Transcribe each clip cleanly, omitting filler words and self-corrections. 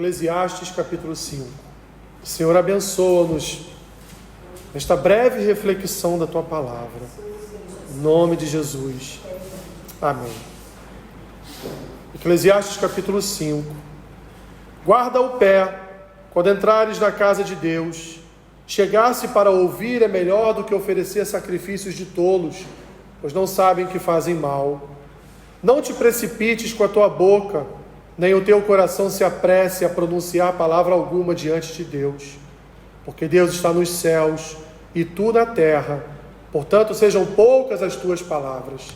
Eclesiastes capítulo 5. Senhor, abençoa-nos nesta breve reflexão da Tua palavra. Em nome de Jesus. Amém. Eclesiastes capítulo 5. Guarda o pé quando entrares na casa de Deus. Chegar-se para ouvir é melhor do que oferecer sacrifícios de tolos, pois não sabem que fazem mal. Não te precipites com a tua boca, nem o teu coração se apresse a pronunciar palavra alguma diante de Deus, porque Deus está nos céus e tu na terra, portanto sejam poucas as tuas palavras.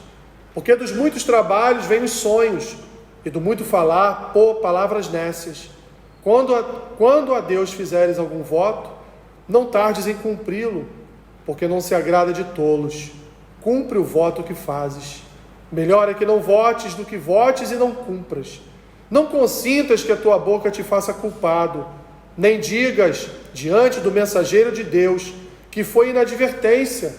Porque dos muitos trabalhos vêm os sonhos, e do muito falar, palavras nécias. Quando a Deus fizeres algum voto, não tardes em cumpri-lo, porque não se agrada de tolos. Cumpre o voto que fazes. Melhor é que não votes do que votes e não cumpras. Não consintas que a tua boca te faça culpado, nem digas diante do mensageiro de Deus que foi inadvertência.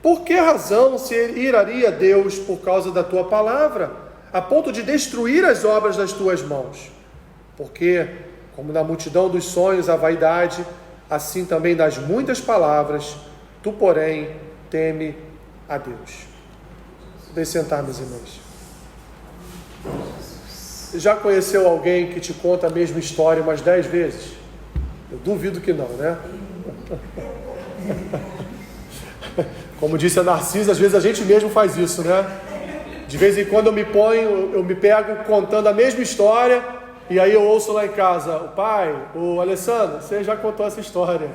Por que razão se iraria Deus por causa da tua palavra, a ponto de destruir as obras das tuas mãos? Porque, como na multidão dos sonhos a vaidade, assim também das muitas palavras, tu, porém, teme a Deus. Deixe sentar, meus irmãos. Você já conheceu alguém que te conta a mesma história umas 10 vezes? Eu duvido que não, né? Como disse a Narcisa, às vezes a gente mesmo faz isso, né? De vez em quando eu me pego contando a mesma história, e aí eu ouço lá em casa: o pai, o Alessandro, você já contou essa história?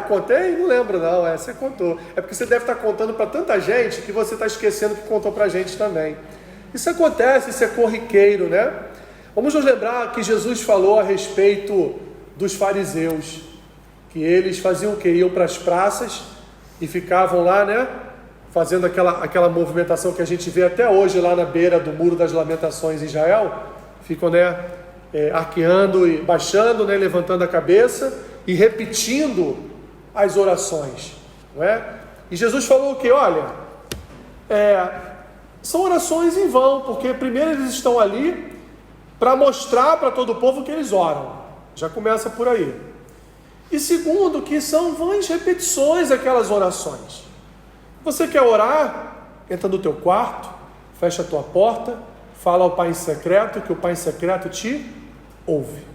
Contei? Não lembro não, você contou. É porque você deve estar contando para tanta gente que você está esquecendo que contou para a gente também. Isso acontece, isso é corriqueiro, né? Vamos nos lembrar que Jesus falou a respeito dos fariseus, que eles faziam o quê? Iam para as praças e ficavam lá, né? Fazendo aquela movimentação que a gente vê até hoje lá na beira do Muro das Lamentações em Israel. Ficam, né? Arqueando e baixando, né? Levantando a cabeça e repetindo as orações, não é? E Jesus falou o quê? Olha, são orações em vão, porque primeiro eles estão ali para mostrar para todo o povo que eles oram. Já começa por aí. E segundo, que são vãs repetições aquelas orações. Você quer orar? Entra no teu quarto, fecha a tua porta, fala ao Pai em secreto, que o Pai em secreto te ouve.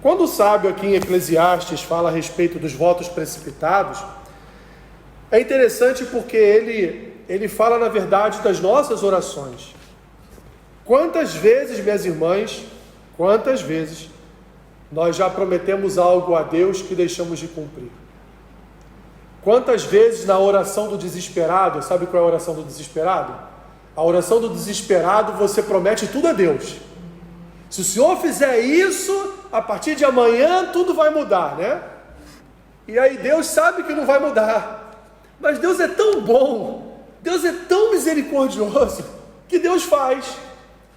Quando o sábio aqui em Eclesiastes fala a respeito dos votos precipitados, é interessante porque ele fala, na verdade, das nossas orações. Quantas vezes, minhas irmãs, quantas vezes nós já prometemos algo a Deus que deixamos de cumprir? Quantas vezes na oração do desesperado, sabe qual é a oração do desesperado? A oração do desesperado, você promete tudo a Deus. Se o Senhor fizer isso, a partir de amanhã tudo vai mudar, né? E aí Deus sabe que não vai mudar. Mas Deus é tão bom, Deus é tão misericordioso, que Deus faz.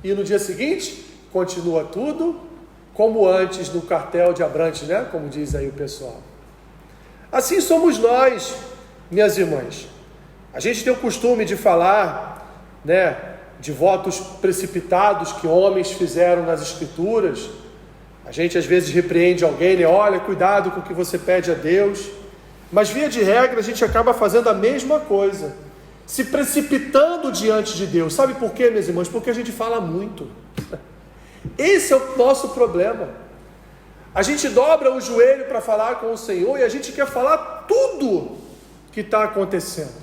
E no dia seguinte, continua tudo como antes no cartel de Abrantes, né? Como diz aí o pessoal. Assim somos nós, minhas irmãs. A gente tem o costume de falar, né, de votos precipitados que homens fizeram nas Escrituras. A gente às vezes repreende alguém, né? Olha, cuidado com o que você pede a Deus. Mas via de regra a gente acaba fazendo a mesma coisa, se precipitando diante de Deus. Sabe por quê, meus irmãos? Porque a gente fala muito. Esse é o nosso problema. A gente dobra o joelho para falar com o Senhor e a gente quer falar tudo que está acontecendo.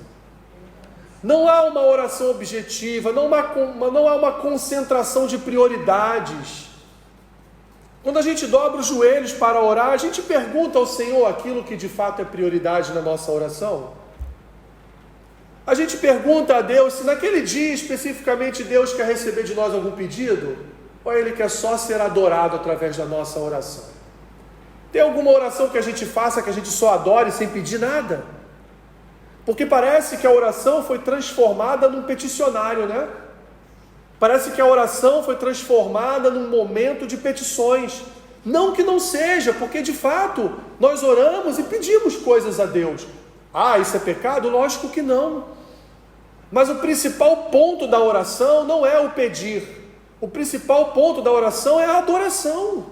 Não há uma oração objetiva, não há uma concentração de prioridades. Quando a gente dobra os joelhos para orar, a gente pergunta ao Senhor aquilo que de fato é prioridade na nossa oração. A gente pergunta a Deus se naquele dia especificamente Deus quer receber de nós algum pedido, ou Ele quer só ser adorado através da nossa oração. Tem alguma oração que a gente faça que a gente só adore sem pedir nada? Porque parece que a oração foi transformada num peticionário, né? Parece que a oração foi transformada num momento de petições. Não que não seja, porque de fato nós oramos e pedimos coisas a Deus. Isso é pecado? Lógico que não. Mas o principal ponto da oração não é o pedir. O principal ponto da oração é a adoração.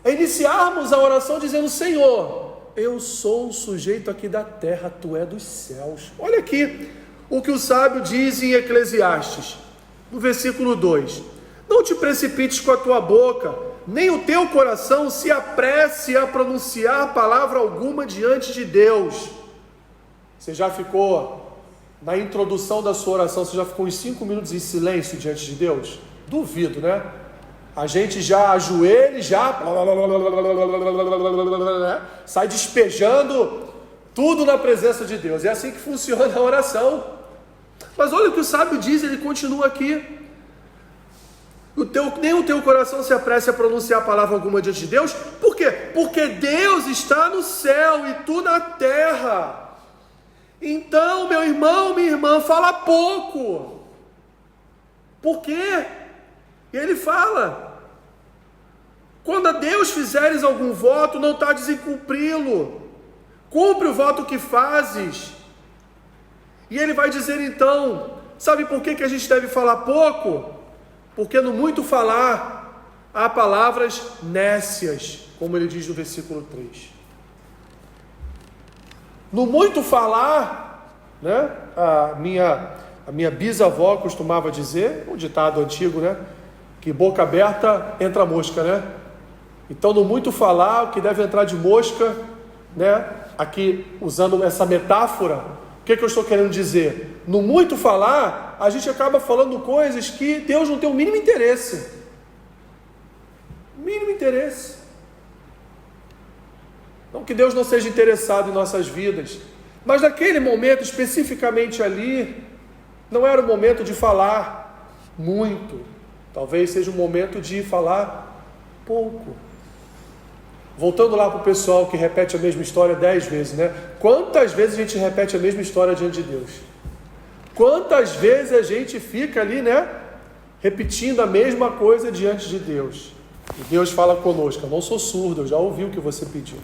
É iniciarmos a oração dizendo: Senhor, eu sou o sujeito aqui da terra, Tu é dos céus. Olha aqui o que o sábio diz em Eclesiastes, no versículo 2: não te precipites com a tua boca, nem o teu coração se apresse a pronunciar palavra alguma diante de Deus. Você já ficou, na introdução da sua oração, você já ficou uns 5 minutos em silêncio diante de Deus? Duvido, né? A gente já ajoelha, já sai despejando tudo na presença de Deus. É assim que funciona a oração. Mas olha o que o sábio diz, ele continua aqui: nem o teu coração se apresse a pronunciar palavra alguma diante de Deus. Por quê? Porque Deus está no céu e tu na terra. Então, meu irmão, minha irmã, fala pouco. Por quê? E ele fala: quando a Deus fizeres algum voto, não tardes em cumpri-lo. Cumpre o voto que fazes. E ele vai dizer então, sabe por que a gente deve falar pouco? Porque no muito falar, há palavras nécias, como ele diz no versículo 3. No muito falar, né, a minha bisavó costumava dizer, um ditado antigo, né, que boca aberta entra mosca, né? Então, no muito falar, o que deve entrar de mosca, né, aqui usando essa metáfora, o que eu estou querendo dizer? No muito falar, a gente acaba falando coisas que Deus não tem o mínimo interesse. Mínimo interesse. Não que Deus não seja interessado em nossas vidas, mas naquele momento, especificamente ali, não era o momento de falar muito. Talvez seja o momento de falar pouco. Voltando lá para o pessoal que repete a mesma história 10 vezes, né? Quantas vezes a gente repete a mesma história diante de Deus? Quantas vezes a gente fica ali, né, repetindo a mesma coisa diante de Deus? E Deus fala conosco: eu não sou surdo, eu já ouvi o que você pediu.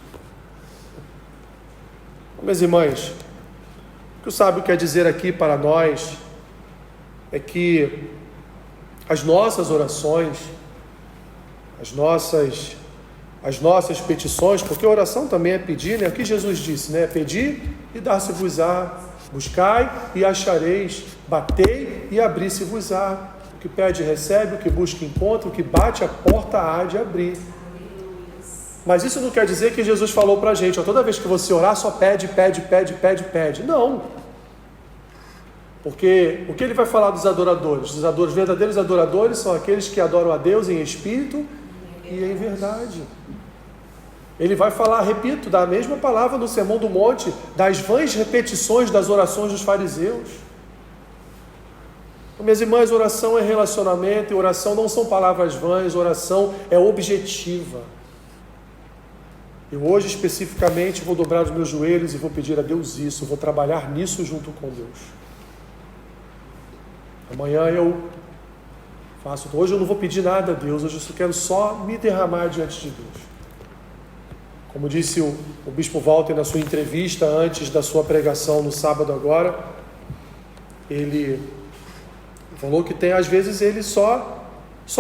Minhas irmãs, o que o sábio quer dizer aqui para nós é que as nossas orações, as nossas petições, porque a oração também é pedir, né? O que Jesus disse, né? Pedir e dar-se-vos-á, buscai e achareis, batei e abrir-se-vos-á. O que pede recebe, o que busca encontra, o que bate a porta há de abrir. Mas isso não quer dizer que Jesus falou para a gente: ó, toda vez que você orar, só pede. Não. Porque o que ele vai falar dos adoradores? Os verdadeiros adoradores são aqueles que adoram a Deus em espírito e em verdade. Ele vai falar, repito, da mesma palavra no Sermão do Monte, das vãs repetições das orações dos fariseus. Minhas irmãs, oração é relacionamento, e oração não são palavras vãs, oração é objetiva. Eu hoje especificamente vou dobrar os meus joelhos e vou pedir a Deus isso, vou trabalhar nisso junto com Deus. Amanhã eu faço, hoje eu não vou pedir nada a Deus, hoje eu quero só me derramar diante de Deus. Como disse o Bispo Walter na sua entrevista antes da sua pregação no sábado agora, ele falou que às vezes ele só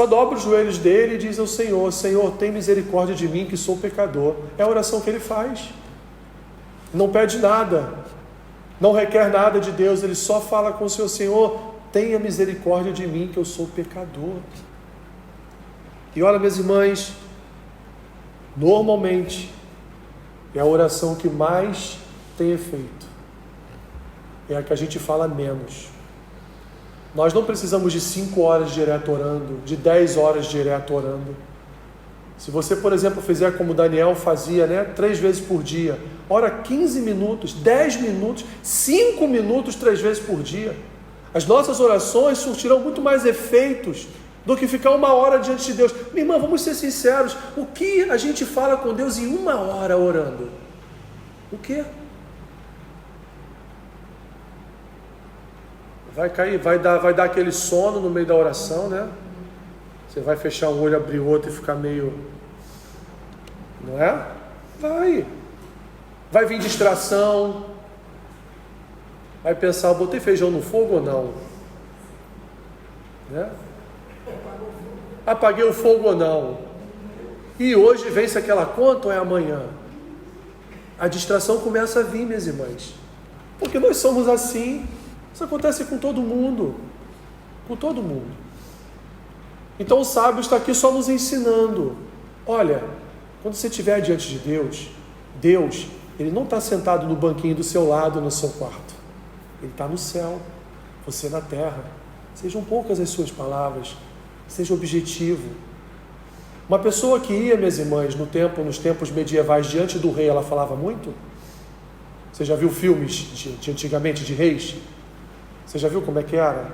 dobra os joelhos dele e diz ao Senhor: Senhor, tem misericórdia de mim que sou pecador. É a oração que ele faz. Não pede nada, não requer nada de Deus, ele só fala com o Senhor: Senhor, tenha misericórdia de mim que eu sou pecador. E olha, minhas irmãs, normalmente é a oração que mais tem efeito, é a que a gente fala menos. Nós não precisamos de 5 horas direto orando, de 10 horas direto orando. Se você, por exemplo, fizer como Daniel fazia, né, 3 vezes por dia, ora 15 minutos, 10 minutos, 5 minutos 3 vezes por dia, as nossas orações surtirão muito mais efeitos do que ficar 1 hora diante de Deus. Minha irmã, vamos ser sinceros, o que a gente fala com Deus em 1 hora orando? O quê? Vai cair, vai dar aquele sono no meio da oração, né? Você vai fechar um olho, abrir o outro e ficar meio... Não é? Vai vir distração. Vai pensar: botei feijão no fogo ou não? Né? Apaguei o fogo ou não? E hoje vence aquela conta ou é amanhã? A distração começa a vir, minhas irmãs. Porque nós somos assim. Isso acontece com todo mundo. Com todo mundo. Então o sábio está aqui só nos ensinando. Olha, quando você estiver diante de Deus, Ele não está sentado no banquinho do seu lado, no seu quarto. Ele está no céu, você na terra. Sejam poucas as suas palavras, seja objetivo. Uma pessoa que ia, minhas irmãs, nos tempos medievais, diante do rei, ela falava muito? Você já viu filmes de antigamente de reis? Você já viu como é que era?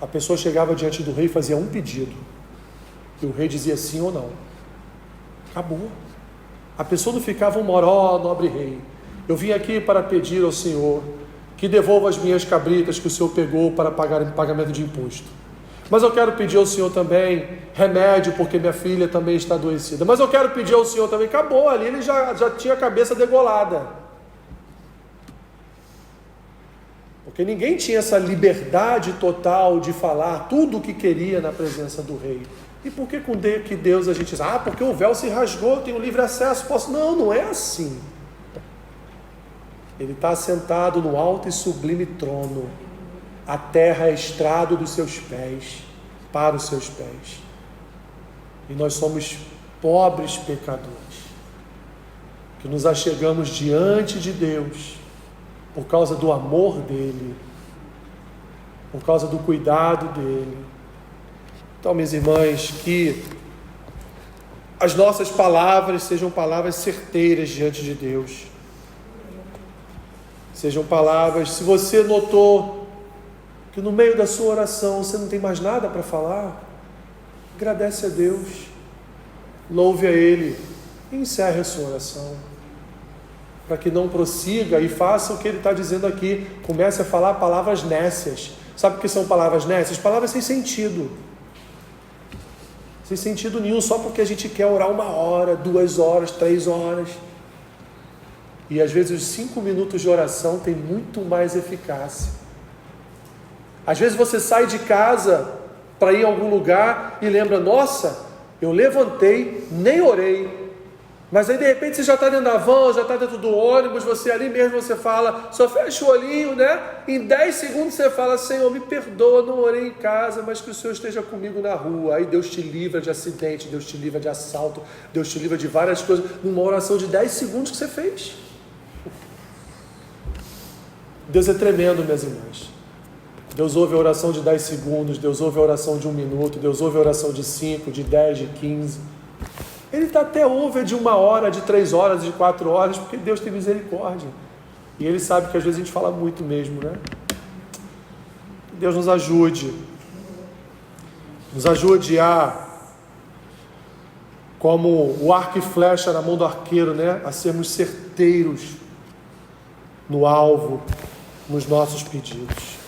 A pessoa chegava diante do rei e fazia um pedido. E o rei dizia sim ou não. Acabou. A pessoa não ficava uma hora, ó, nobre rei, eu vim aqui para pedir ao Senhor que devolva as minhas cabritas que o Senhor pegou para pagar em pagamento de imposto. Mas eu quero pedir ao Senhor também remédio, porque minha filha também está adoecida. Mas eu quero pedir ao Senhor também. Acabou ali, ele já tinha a cabeça degolada. Porque ninguém tinha essa liberdade total de falar tudo o que queria na presença do rei. E por que com que Deus a gente diz, porque o véu se rasgou, eu tenho livre acesso, posso... Não é assim. Ele está sentado no alto e sublime trono. A terra é estrado dos seus pés, para os seus pés. E nós somos pobres pecadores, que nos achegamos diante de Deus, por causa do amor dEle, por causa do cuidado dEle. Então, minhas irmãs, que as nossas palavras sejam palavras certeiras diante de Deus. Sejam palavras, se você notou que no meio da sua oração você não tem mais nada para falar, agradece a Deus, louve a Ele e encerre a sua oração, para que não prossiga e faça o que Ele está dizendo aqui, comece a falar palavras nécias. Sabe o que são palavras nécias? Palavras sem sentido nenhum, só porque a gente quer orar 1 hora, 2 horas, 3 horas, e às vezes os 5 minutos de oração tem muito mais eficácia. Às vezes você sai de casa para ir a algum lugar e lembra, nossa, eu levantei, nem orei, mas aí de repente você já está dentro da van, já está dentro do ônibus, você ali mesmo você fala, só fecha o olhinho, né? Em 10 segundos você fala, Senhor, me perdoa, não orei em casa, mas que o Senhor esteja comigo na rua. Aí Deus te livra de acidente, Deus te livra de assalto, Deus te livra de várias coisas, numa oração de 10 segundos que você fez. Deus é tremendo, minhas irmãs. Deus ouve a oração de 10 segundos, Deus ouve a oração de 1 minuto, Deus ouve a oração de 5, de 10, de 15. Ele até ouve a de 1 hora, de 3 horas, de 4 horas, porque Deus tem misericórdia. E Ele sabe que às vezes a gente fala muito mesmo, né? Deus nos ajude. Nos ajude a, como o arco e flecha na mão do arqueiro, né? A sermos certeiros no alvo, nos nossos pedidos.